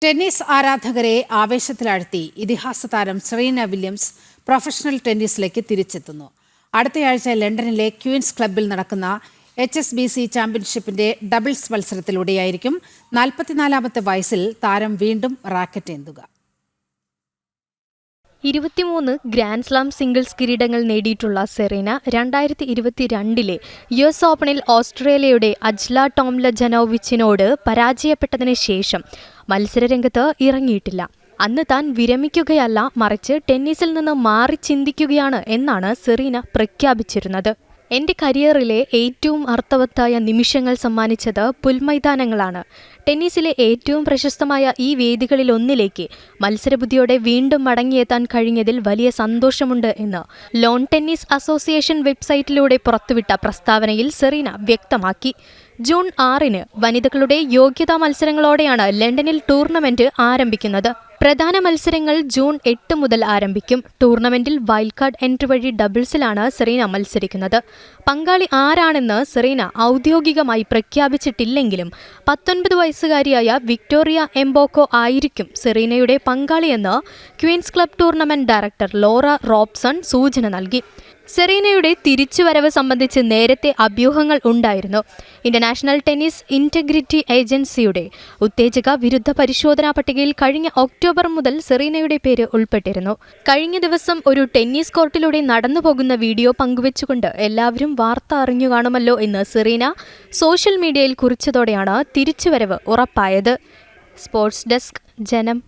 Tennis ആരാധകരെ ആവേശത്തിലാഴ്ത്തി ഇതിഹാസ താരം സെറീന വില്യംസ് പ്രൊഫഷണൽ ടെന്നീസിലേക്ക് തിരിച്ചെത്തുന്നു. അടുത്തയാഴ്ച ലണ്ടനിലെ ക്വീൻസ് ക്ലബ്ബിൽ നടക്കുന്ന HSBC ചാമ്പ്യൻഷിപ്പിന്റെ ഡബിൾസ് മത്സരത്തിലൂടെയായിരിക്കും 44-ാമത്തെ വയസ്സിൽ താരം വീണ്ടും റാക്കറ്റ് ഏന്തുക. 23 ഗ്രാൻഡ് സ്ലാം സിംഗിൾസ് കിരീടങ്ങൾ നേടിയിട്ടുള്ള സെറീന 2022 US ഓപ്പണിൽ ഓസ്ട്രേലിയയുടെ അജ്ല ടോംലജനോവിച്ചിനോട് പരാജയപ്പെട്ടതിന് ശേഷം മത്സരരംഗത്ത് ഇറങ്ങിയിട്ടില്ല. അന്ന് താൻ വിരമിക്കുകയല്ല, മറിച്ച് ടെന്നീസിൽ നിന്ന് മാറി ചിന്തിക്കുകയാണ് എന്നാണ് സെറീന പ്രഖ്യാപിച്ചിരുന്നത്. എന്റെ കരിയറിലെ ഏറ്റവും അർത്ഥവത്തായ നിമിഷങ്ങൾ സമ്മാനിച്ചത് പുൽമൈതാനങ്ങളാണ്. ടെന്നീസിലെ ഏറ്റവും പ്രശസ്തമായ ഈ വേദികളിലൊന്നിലേക്ക് മത്സരബുദ്ധിയോടെ വീണ്ടും മടങ്ങിയെത്താൻ കഴിഞ്ഞതിൽ വലിയ സന്തോഷമുണ്ട് എന്ന് ലോൺ ടെന്നീസ് അസോസിയേഷൻ വെബ്സൈറ്റിലൂടെ പുറത്തുവിട്ട പ്രസ്താവനയിൽ സെറീന വ്യക്തമാക്കി. ജൂൺ 6 വനിതകളുടെ യോഗ്യതാ മത്സരങ്ങളോടെയാണ് ലണ്ടനിൽ ടൂർണമെന്റ് ആരംഭിക്കുന്നത്. പ്രധാന മത്സരങ്ങൾ ജൂൺ 8 മുതൽ ആരംഭിക്കും. ടൂർണമെന്റിൽ വൈൽഡ് കാർഡ് എൻട്രി വഴി ഡബിൾസിലാണ് സെറീന മത്സരിക്കുന്നത്. പങ്കാളി ആരാണെന്ന് സെറീന ഔദ്യോഗികമായി പ്രഖ്യാപിച്ചിട്ടില്ലെങ്കിലും 19 വയസ്സുകാരിയായ വിക്ടോറിയ എംബോക്കോ ആയിരിക്കും സെറീനയുടെ പങ്കാളിയെന്ന് Queen's Club tournament director Laura Robson സൂചന നൽകി. സെറീനയുടെ തിരിച്ചുവരവ് സംബന്ധിച്ച് നേരത്തെ അഭ്യൂഹങ്ങൾ ഉണ്ടായിരുന്നു. ഇന്റർനാഷണൽ ടെന്നീസ് ഇന്റഗ്രിറ്റി ഏജൻസിയുടെ ഉത്തേജക വിരുദ്ധ പരിശോധനാ പട്ടികയിൽ കഴിഞ്ഞ ഒക്ടോബർ മുതൽ സെറീനയുടെ പേര് ഉൾപ്പെട്ടിരുന്നു. കഴിഞ്ഞ ദിവസം ഒരു ടെന്നീസ് കോർട്ടിലൂടെ നടന്നുപോകുന്ന വീഡിയോ പങ്കുവെച്ചുകൊണ്ട് എല്ലാവരും വാർത്ത അറിഞ്ഞു കാണുമല്ലോ എന്ന് സെറീന സോഷ്യൽ മീഡിയയിൽ കുറിച്ചതോടെയാണ് തിരിച്ചുവരവ് ഉറപ്പായത്. സ്പോർട്സ് ഡെസ്ക്, ജനം.